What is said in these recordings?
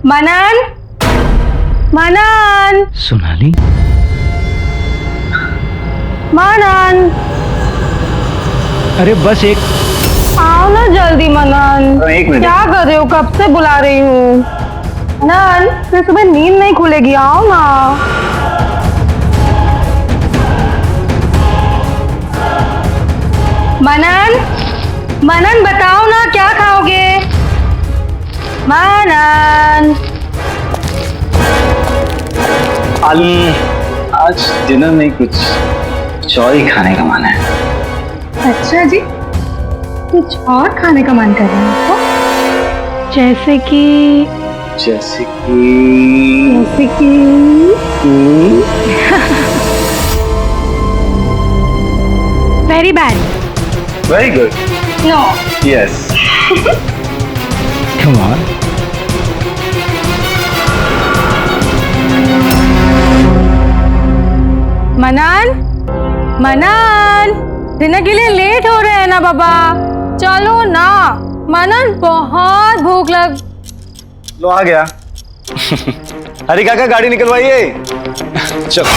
मनन, मनन, सोनाली, मनन, अरे बस एक आओ ना जल्दी मनन। एक मिनट। क्या कर रहे हो? कब से बुला रही हूँ। मनन, फिर सुबह नींद नहीं खुलेगी, आओ ना। मनन, मनन बताओ ना क्या खाओगे? मनन, आज डिनर में कुछ और ही खाने का मन है। अच्छा जी, कुछ और खाने का मन कर रहा है आपको? जैसे कि जैसे कि very bad. Very good. No. Yes. Come on. Manan, Manan, dinner के लिए लेट हो रहे हैं ना बाबा, चलो ना। मनन, बहुत भूख लग। लो आ गया। हरी काका गाड़ी निकलवाइए। चलो।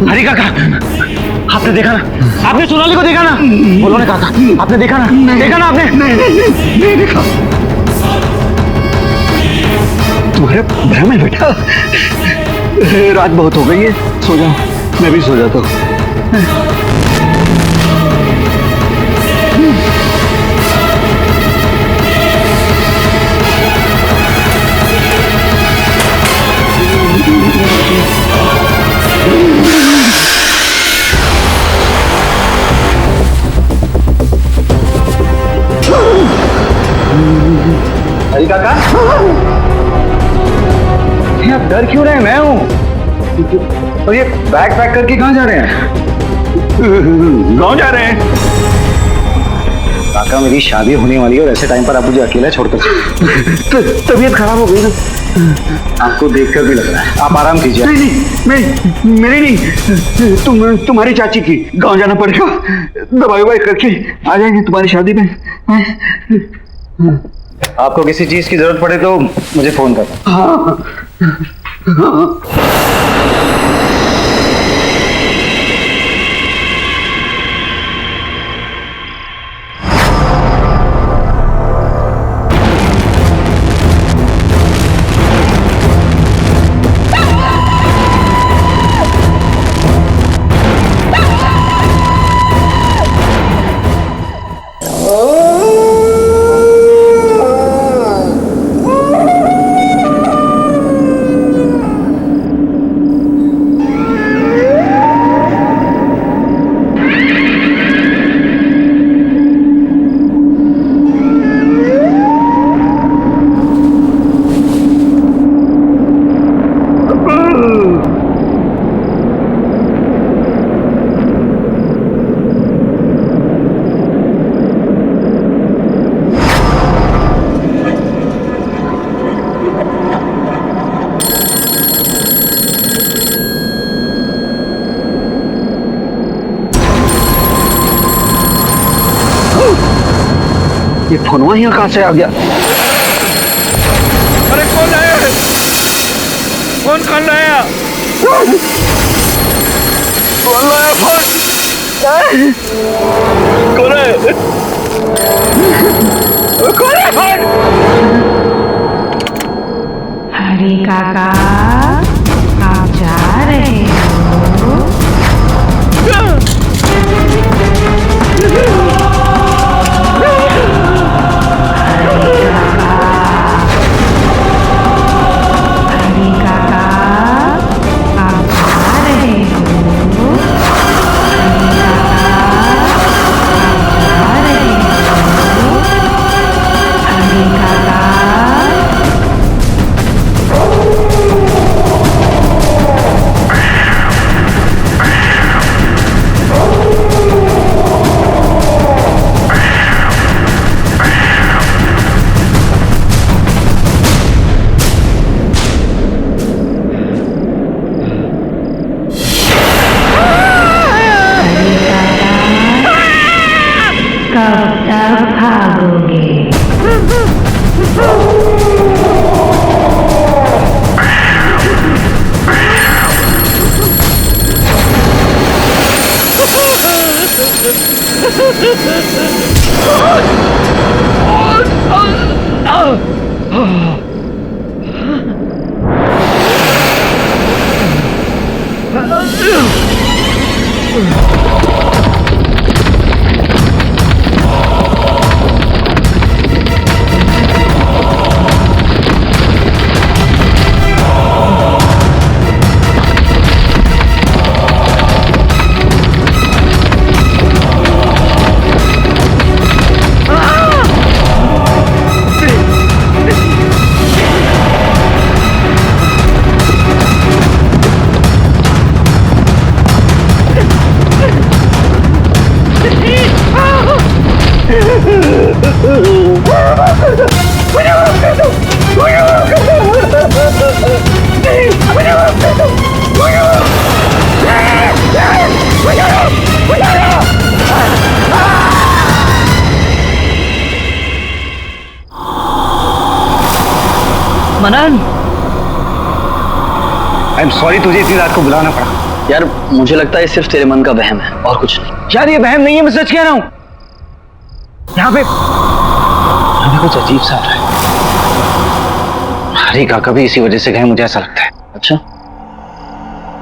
हरी काका, आपने देखा ना? आपने सोनाली को देखा ना? बोलो ना काका, आपने देखा ना? देखा ना आपने? नहीं देखा। तुम्हारे भ्रम है बेटा। रात बहुत हो गई है, सो जाओ। मैं भी सो जाता हूँ। हरी काका, आप डर क्यों रहे हैं? मैं हूँ। और ये बैग पैक करके कहाँ जा रहे हैं? गाँव जा रहे हैं। काका, मेरी शादी होने वाली है और ऐसे टाइम पर आप मुझे अकेला छोड़कर तबीयत खराब हो गई ना। आपको देखकर भी लग रहा है। आप आराम कीजिए। नहीं, मेरी नहीं, तुम्हारी चाची की। गाँव जाना पड़ेगा, दवाई ववाई करके आ जाएंगे तुम्हारी शादी में। आपको किसी चीज की जरूरत पड़े तो मुझे फोन करना। हाँ। ये फोनवा यहाँ कहाँ से आ गया? अरे कौन लाया? कौन लाया? कौन लाया फोन? कौन है? कौन है फोन? हरी काका, आप जा रहे हो? हरी काका, आप जा रहे हो? हरी काका, आप जा रहे हो? हरी काका। तब भागोगे। मनन, आई एम सॉरी तुझे इतनी रात को बुलाना पड़ा। यार मुझे लगता है ये सिर्फ तेरे मन का वहम है और कुछ नहीं। यार ये वहम नहीं है, मैं सच कह रहा हूं। यहाँ पे कुछ अजीब सा हो रहा है। हरी काका भी इसी वजह से गए, मुझे ऐसा लगता है। अच्छा,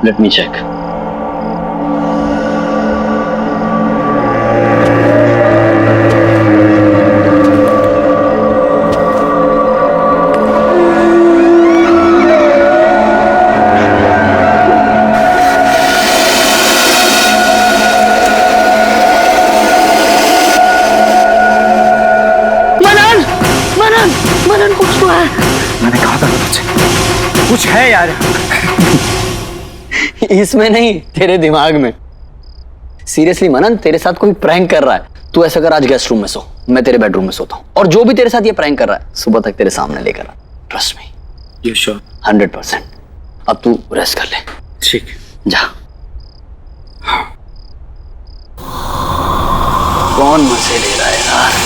लेट मी चेक। मनन कुछ तो है। मैंने कहा था तुझे कुछ है यार। इसमें नहीं, तेरे दिमाग में। सीरियसली मनन, तेरे साथ कोई प्रैंक कर रहा है। तू ऐसा कर, आज गेस्ट रूम में सो, मैं तेरे बेडरूम में सोता हूँ, और जो भी तेरे साथ ये प्रैंक कर रहा है सुबह तक तेरे सामने लेकर आ। Trust me. You sure? 100%। अब तू रेस्ट कर ले। ठीक, जा। कौन मजे ले रहा है यार।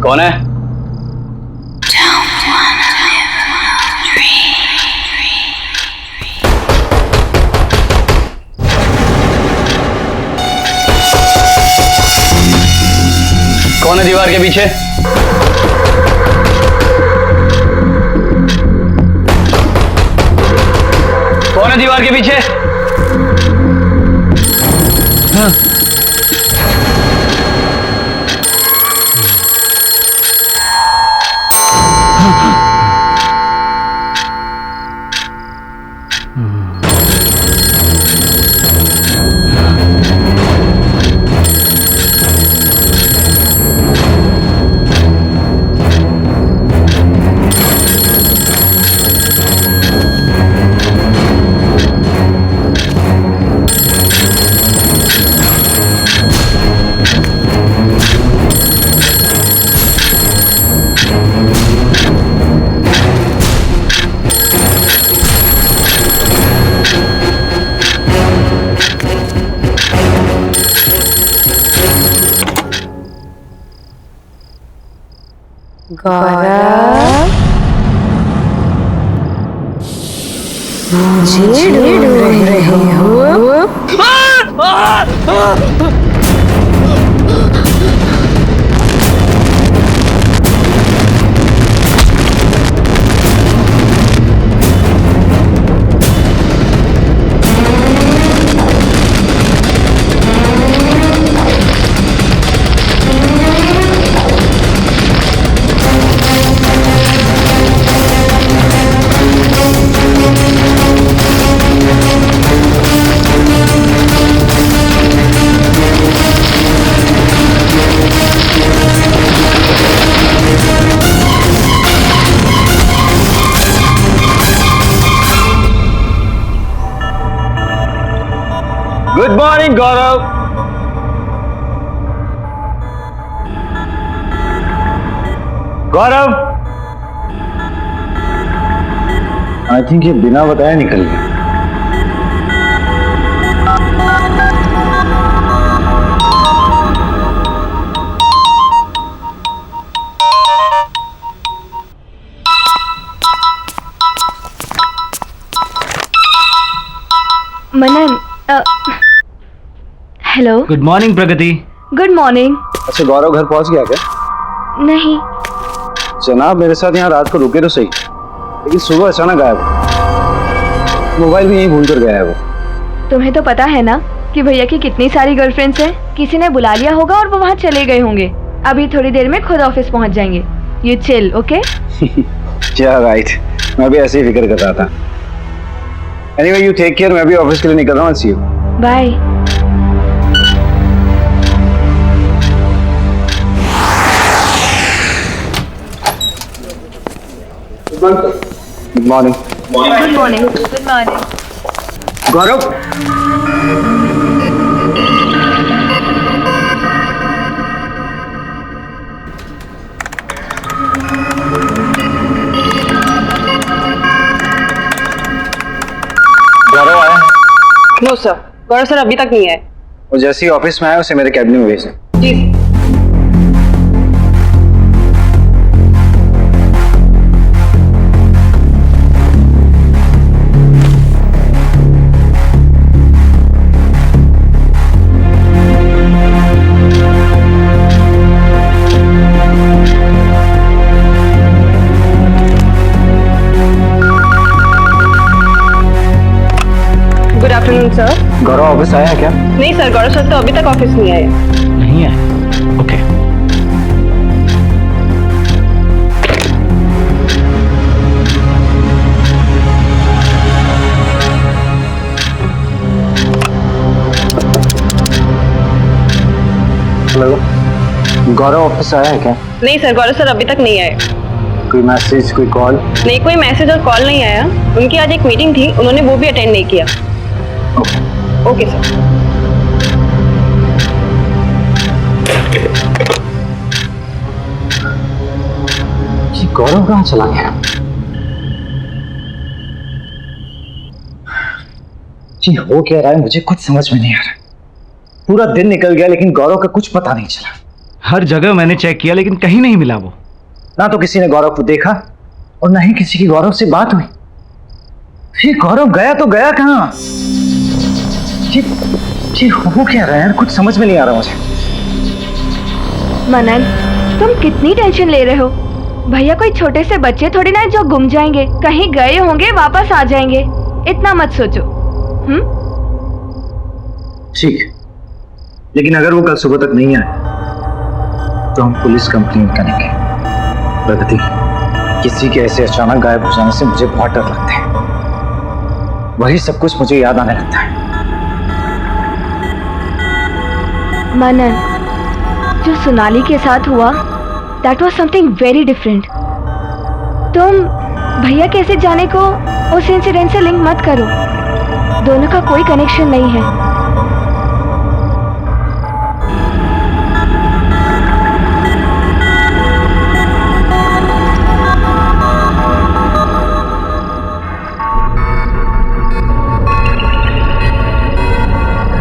कौन है? कौन है दीवार के पीछे? कौन है दीवार के पीछे? हाँ। गौरव, मुझे ढूंढ रहे हो? Morning Gaurav. Gaurav, I think ये बिना बताए निकल गया। Manan, hello. Good morning Pragati. Good morning. अच्छा गौरव घर पहुंच गया क्या? नहीं। जनाब मेरे साथ यहाँ रात को रुके तो सही, लेकिन सुबह अचानक गायब हो। मोबाइल भी यहीं भूल कर गया है वो। तुम्हें तो पता है ना कि भैया की कितनी सारी गर्लफ्रेंड्स हैं। किसी ने बुला लिया होगा और वो वहाँ चले गए होंगे। अभी थोड़ी देर में खुद ऑफिस पहुँच जाएंगे। You chill, okay? क्या राइट, मैं भी ऐसे ही फिक्र कर रहा था। एनीवे यू टेक केयर, मैं भी ऑफिस के लिए निकल रहा हूँ। See you. Bye. Good morning. Good morning. Good morning. Gaurav, Gaurav आया? नो सर, गौरव सर अभी तक नहीं आए। वो जैसे ही ऑफिस में आया उसे मेरे कैबिन में भेज दें। जी। Good afternoon sir. Gaurav office आया है क्या? नहीं सर, गौरव सर तो अभी तक ऑफिस नहीं आए। नहीं है। ओके। हेलो, गौरव ऑफिस आया है क्या? नहीं सर, गौरव सर अभी तक नहीं आए। कोई मैसेज, कोई कॉल? नहीं, कोई मैसेज और कॉल नहीं आया। उनकी आज एक मीटिंग थी, उन्होंने वो भी अटेंड नहीं किया। Okay sir. ये गौरव कहाँ चला गया? जी हो क्या रहा है मुझे कुछ समझ में नहीं आ रहा। पूरा दिन निकल गया लेकिन गौरव का कुछ पता नहीं चला। हर जगह मैंने चेक किया लेकिन कहीं नहीं मिला वो। ना तो किसी ने गौरव को देखा और ना ही किसी की गौरव से बात हुई। ये गौरव गया तो गया कहाँ? ये हो क्या रहा है यार, कुछ समझ में नहीं आ रहा मुझे। मनन, तुम कितनी टेंशन ले रहे हो? भैया कोई छोटे से बच्चे थोड़ी ना जो गुम जाएंगे। कहीं गए होंगे, वापस आ जाएंगे। इतना मत सोचो। ठीक, लेकिन अगर वो कल सुबह तक नहीं आए तो हम पुलिस कंप्लेंट करेंगे। प्रगति, किसी के ऐसे अचानक गायब हो जाने से मुझे बहुत डर लगता है। वही सब कुछ मुझे याद आने लगता है। मनन, जो सोनाली के साथ हुआ, that was something very different. तुम भैया कैसे जाने को उस इंसिडेंट से लिंक मत करो। दोनों का कोई कनेक्शन नहीं है।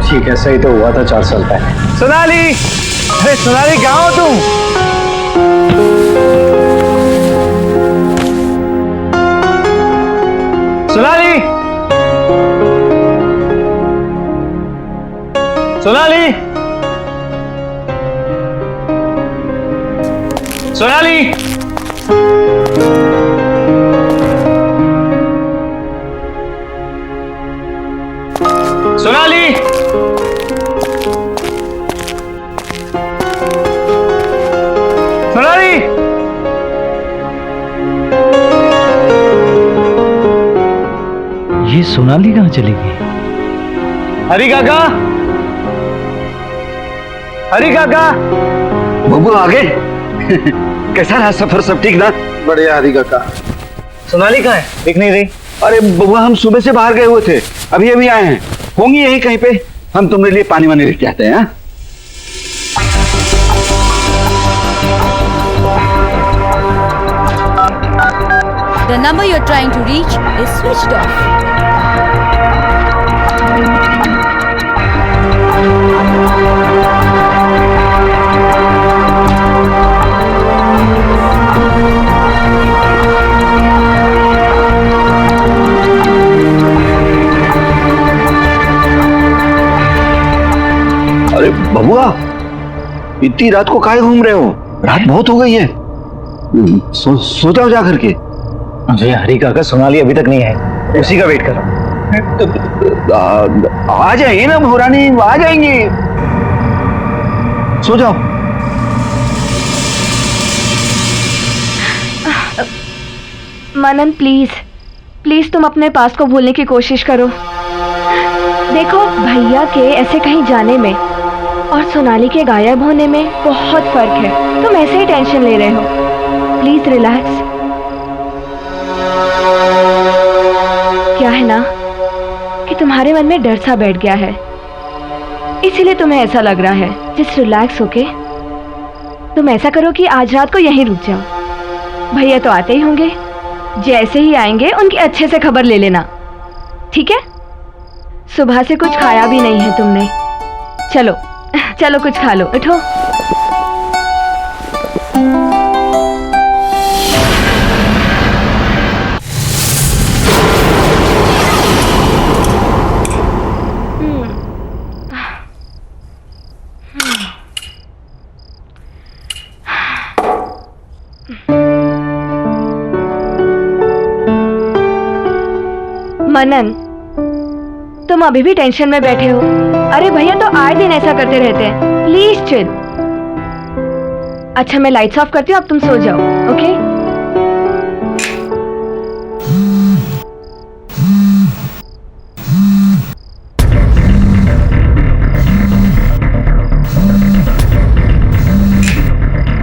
ठीक है, सही तो हुआ था 4 साल पहले। सोनाली, अरे सोनाली कहाँ हो तुम? सोनाली, सोनाली, सोनाली, सोनाली, सोनाली, ये सोनाली कहाँ चली गई? हरी काका, हरी काका। बब्बू आ गए। कैसा रहा सफर, सब ठीक ना? बढ़िया हरी काका। सोनाली कहाँ है? दिख नहीं रही। अरे बबुआ हम सुबह से बाहर गए हुए थे, अभी अभी आए हैं। होंगी यहीं कहीं पे। हम तुम्हारे लिए पानी वानी लेके आते हैं। हाँ? The number you're trying to reach is switched off. अरे बबुआ, इतनी रात को काहे घूम रहे हो? रात बहुत हो गई है। सो जाओ जा करके। मुझे हरी काका सोनाली अभी तक नहीं आए, उसी का वेट कर रहा हूँ। आ जाएंगे ना भोरानी, आ जाएंगे। सो जाओ। मनन प्लीज प्लीज तुम अपने पास को भूलने की कोशिश करो। देखो भैया के ऐसे कहीं जाने में और सोनाली के गायब होने में बहुत फर्क है। तुम ऐसे ही टेंशन ले रहे हो। Please relax. क्या है ना कि तुम्हारे मन में डर सा बैठ गया है, इसीलिए तुम्हें ऐसा लग रहा है। जस्ट रिलैक्स होके तुम ऐसा करो कि आज रात को यहीं रुक जाओ। भैया तो आते ही होंगे, जैसे ही आएंगे उनकी अच्छे से खबर ले लेना, ठीक है? सुबह से कुछ खाया भी नहीं है तुमने। चलो चलो कुछ खा लो, उठो। मनन, तुम अभी भी टेंशन में बैठे हो। अरे भैया तो आए दिन ऐसा करते रहते हैं। Please chill. अच्छा मैं लाइट्स ऑफ करती हूँ, अब तुम सो जाओ, ओके?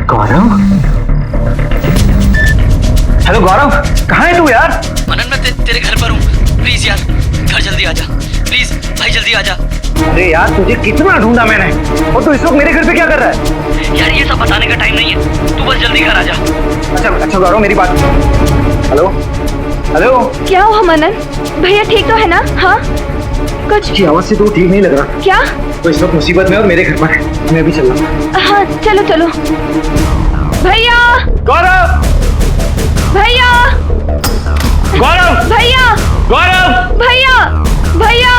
गौरव, हेलो गौरव, कहाँ है तू यार? मनन मैं तेरे घर पर हूँ। प्लीज यार घर जल्दी आजा, प्लीज भाई जल्दी आजा। अरे यार तुझे कितना ढूंढा मैंने, और तू इस वक्त मेरे घर पे क्या कर रहा है? यार ये सब बताने का टाइम नहीं है, तू बस जल्दी घर आजा। अच्छा गौरव मेरी बात। हेलो हेलो, क्या हुआ मनन? भैया ठीक तो है ना? हाँ कुछ की आवाज से तू ठीक नहीं लग रहा। क्या? तो इस वक्त मुसीबत में और मेरे घर पर है, मैं भी चल रहा। हाँ चलो चलो। भैया गौरव, भैया गौरव, भैया गौरव, भैया भैया।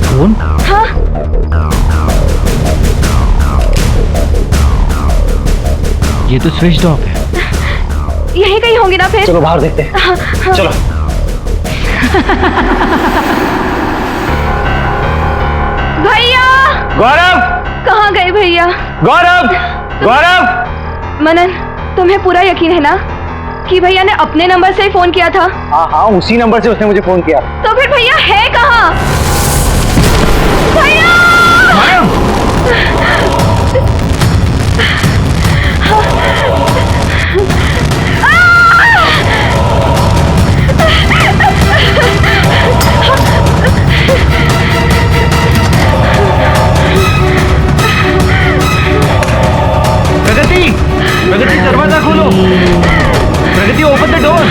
कौन? हाँ ये तो स्विच ऑफ है। यहीं कहीं होंगे ना फिर। चलो बाहर देखते हैं। हाँ, हाँ। चलो। भैया गौरव, कहाँ गए भैया? गौरव, गौरव। मनन तुम्हें पूरा यकीन है ना कि भैया ने अपने नंबर से ही फोन किया था? हाँ उसी नंबर से उसने मुझे फोन किया। तो फिर भैया है कहाँ? भैया प्रगति, प्रगति दरवाजा खोलो। प्रगति ओपन द डोर।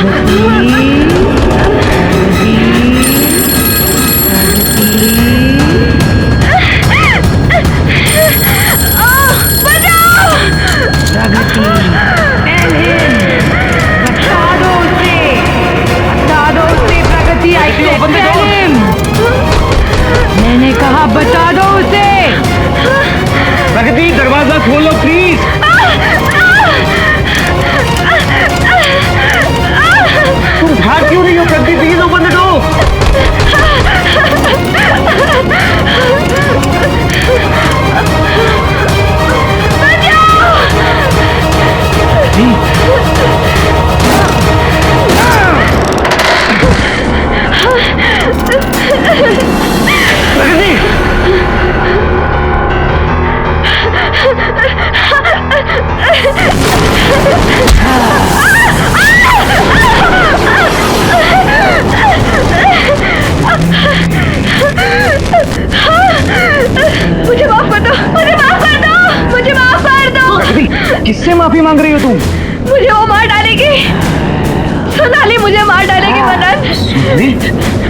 मैंने कहा बता दो उसे। प्रगति दरवाजा खोलो प्लीज। तुम बाहर क्यों नहीं हो? प्रगति प्लीज ओपन द डोर।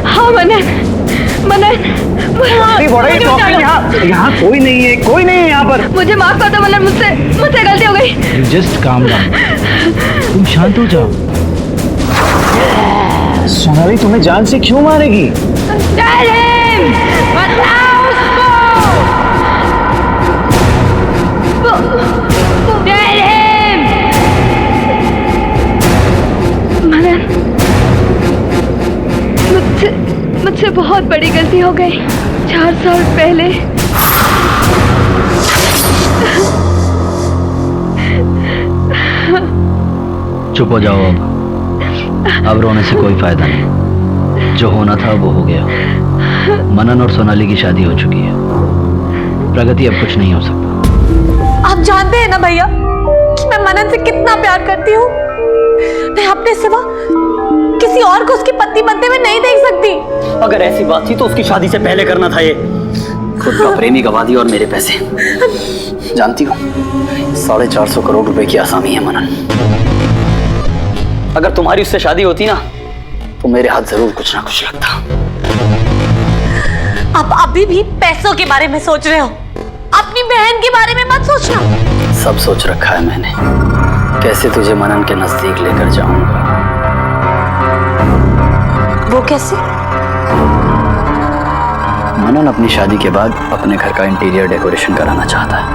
हाँ मनन, मनन, यहाँ कोई नहीं है, कोई नहीं है यहाँ पर। मुझे माफ कर दो मनन, मुझसे गलती हो गई। जस्ट काम डाउन, तुम शांत हो जाओ। सोनाली तुम्हें जान से क्यों मारेगी? मनन, मुझसे बहुत बड़ी गलती हो गई 4 साल पहले। चुप हो जाओ अब रोने से कोई फायदा नहीं। जो होना था वो हो गया। मनन और सोनाली की शादी हो चुकी है। प्रगति अब कुछ नहीं हो सकता। आप जानते हैं ना भैया कि मैं मनन से कितना प्यार करती हूँ। मैं अपने सिवा किसी और को उसकी पत्नी बनते हुए नहीं देख सकती। अगर ऐसी बात थी तो उसकी शादी से पहले करना था। ये खुद का प्रेमी गवा दिया और मेरे पैसे। जानती हो 450 करोड़ रुपए की आसामी है मनन। अगर तुम्हारी उससे शादी होती ना तो मेरे हाथ जरूर कुछ ना कुछ लगता। आप अभी भी पैसों के बारे में सोच रहे हो, अपनी बहन के बारे में मत सोचना। सब सोच रखा है मैंने, कैसे तुझे मनन के नजदीक लेकर जाऊंगा। वो कैसे? मनन अपनी शादी के बाद अपने घर का इंटीरियर डेकोरेशन कराना चाहता है।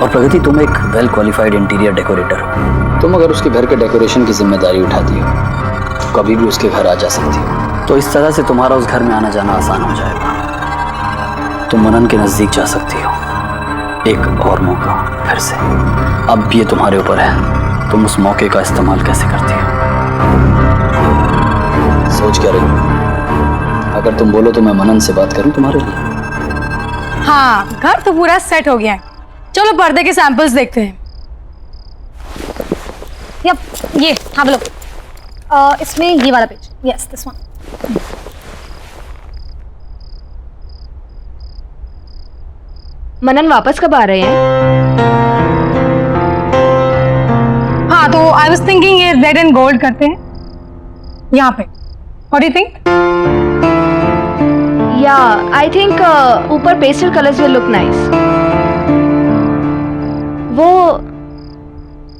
और प्रगति तुम एक वेल क्वालिफाइड इंटीरियर डेकोरेटर हो। तुम अगर उसके घर के डेकोरेशन की जिम्मेदारी उठाती हो तो कभी भी उसके घर आ जा सकती हो। तो इस तरह से तुम्हारा उस घर में आना जाना आसान हो जाएगा। तुम मनन के नजदीक जा सकती हो। एक और मौका फिर से। अब ये तुम्हारे ऊपर है, तुम उस मौके का इस्तेमाल कैसे करती हो। सोच क्या रही हो? अगर तुम बोलो तो मैं मनन से बात करूं तुम्हारे लिए। हाँ, घर तो पूरा सेट हो गया है। चलो पर्दे के सैंपल्स देखते हैं। ये हाँ बोलो। इसमें ये वाला पेज, यस दिस वन। मनन वापस कब आ रहे हैं? हाँ तो आई वाज थिंकिंग ये रेड एंड गोल्ड करते हैं यहाँ पे। What do you think? या आई थिंक ऊपर pastel colours will look nice. वो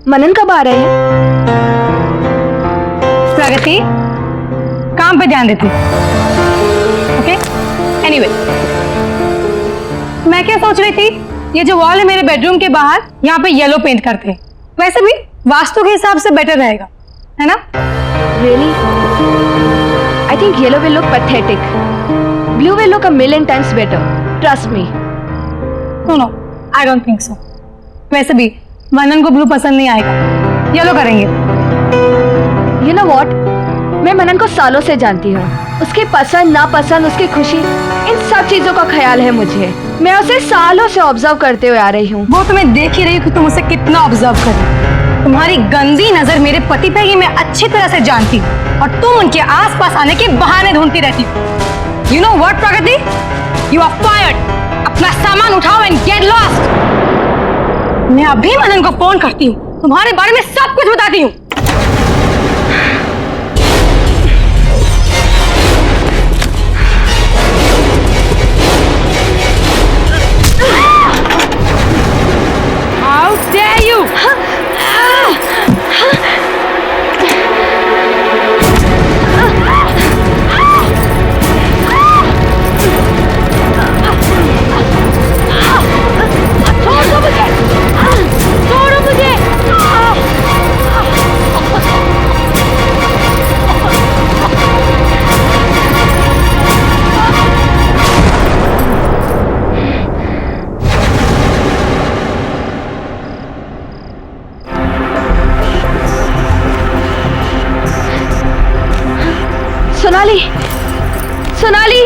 मनन कब आ रहे हैं? प्रगति काम पे ध्यान देती। ओके एनीवे, मैं क्या सोच रही थी, ये जो वॉल है मेरे बेडरूम के बाहर, यहाँ पे येलो पेंट करते हैं। वैसे भी वास्तु के हिसाब से बेटर रहेगा, है ना? Really? I think yellow will look pathetic. Blue will look a million times better. Trust me. No, I don't think so. वैसे भी मनन को ब्लू पसंद नहीं आएगा, येलो करेंगे। You know what? मैं मनन को सालों से जानती हूँ। उसकी पसंद नापसंद, उसकी खुशी, इन सब चीजों का ख्याल है मुझे। मैं उसे सालों से ऑब्जर्व करते हुए आ रही हूँ। वो तुम्हें देख ही रही हूँ कि तुम उसे कितना ऑब्जर्व कर रही हो। तुम्हारी गंदी नजर मेरे पति पे ही मैं अच्छी तरह से जानती हूँ और तुम उनके आसपास आने के बहाने ढूंढती रहती हो। You know what, Pragati? You are fired. अपना सामान उठाओ and get lost. मैं अभी मनन को फोन करती हूँ, तुम्हारे बारे में सब कुछ बताती हूँ। How dare you? छोड़ो मुझे! सोनाली, सोनाली,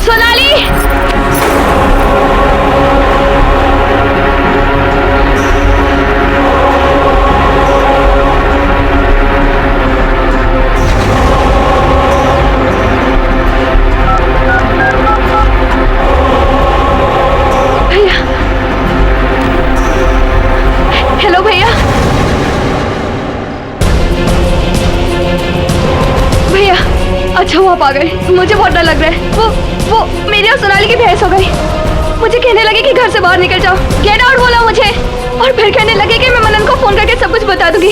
सोनाली! भैया, हेलो भैया। अच्छा हुआ आप आ गए, मुझे बहुत डर लग रहा है। वो मेरी और सोनाली की बहस हो गई। मुझे कहने लगे कि घर से बाहर निकल जाओ, गेट आउट बोला मुझे, और फिर कहने लगे कि मैं मनन को फोन करके सब कुछ बता दूंगी।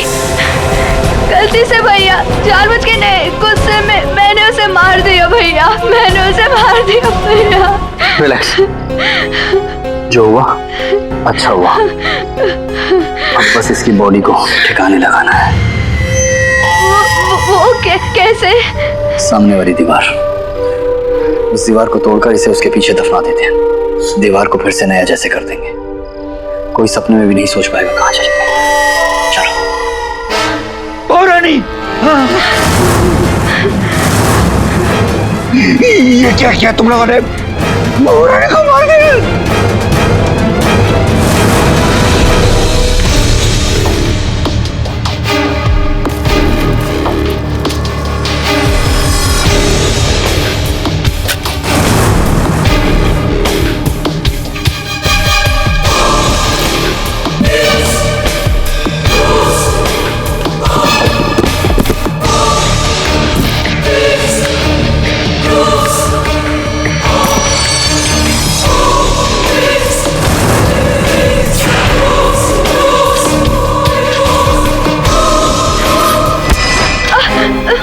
गलती से भैया, जानबूझ के नहीं, गुस्से में मैंने उसे मार दिया भैया, मैंने उसे मार दिया भैया। रिलैक्स, जो हुआ अच्छा हुआ। अब बस इसकी बॉडी को ठिकाने लगाना है। वो कैसे? सामने वाली दीवार, उस दीवार को तोड़कर इसे उसके पीछे दफना देते हैं। दीवार को फिर से नया जैसे कर देंगे, कोई सपने में भी नहीं सोच पाएगा कहां चले गए। चलो। ओ रानी, ये क्या किया तुम लोगों ने? ओ रानी को मार दिया।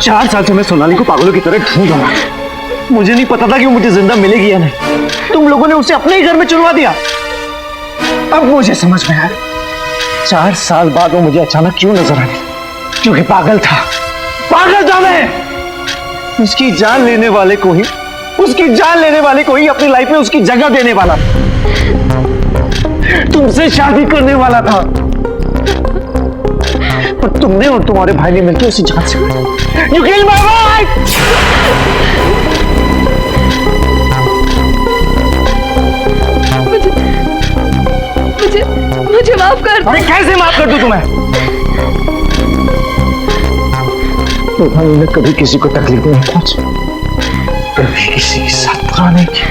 4 साल से मैं सोनाली को पागलों की तरह ढूंढ रहा हूं। मुझे नहीं पता था कि वो मुझे जिंदा मिलेगी या नहीं। तुम लोगों ने उसे अपने ही घर में चुनवा दिया। अब मुझे समझ में आया 4 साल बाद वो मुझे अचानक क्यों नजर आई, क्योंकि पागल था। पागल था मैं। उसकी जान लेने वाले को ही अपनी लाइफ में उसकी जगह देने वाला, तुमसे शादी करने वाला था, पर तुमने और तुम्हारे भाई ने मिलकर उसे जान से मारा। You killed my wife! मुझे माफ कर दो। अरे कैसे माफ कर दूं तुम्हें? मैं कभी किसी को तकलीफ नहीं पहुंची, कभी किसी के साथ बुरा नहीं किया।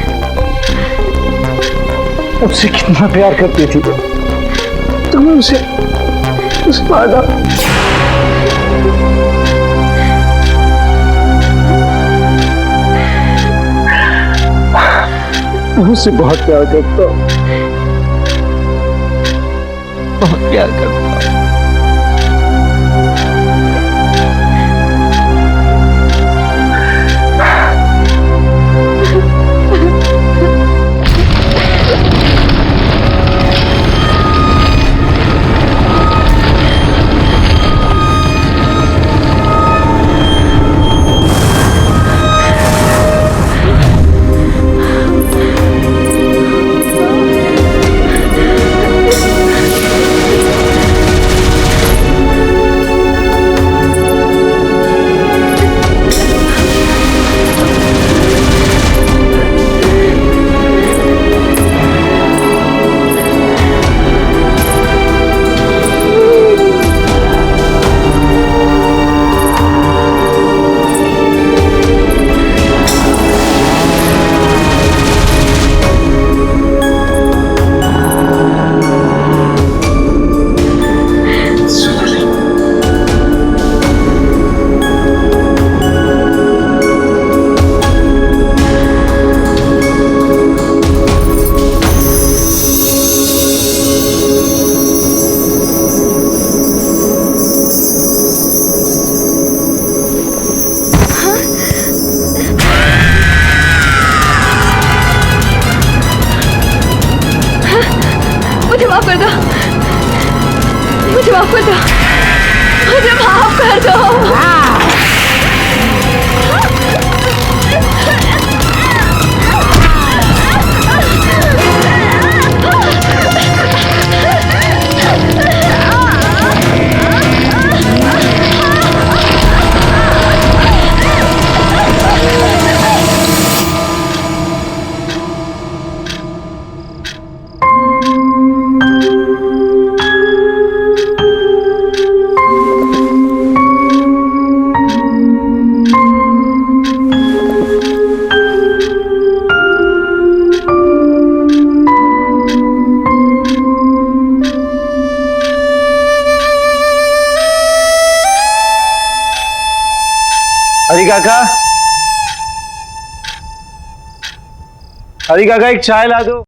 उससे कितना प्यार करती थी तुम्हें, उसे मार डाला। उससे बहुत प्यार करता हूं, बहुत प्यार करता हूं। मुझे माफ कर दो, मुझे माफ कर दो, मुझे माफ कर दो। हरी काका, हरी काका एक चाय ला दो।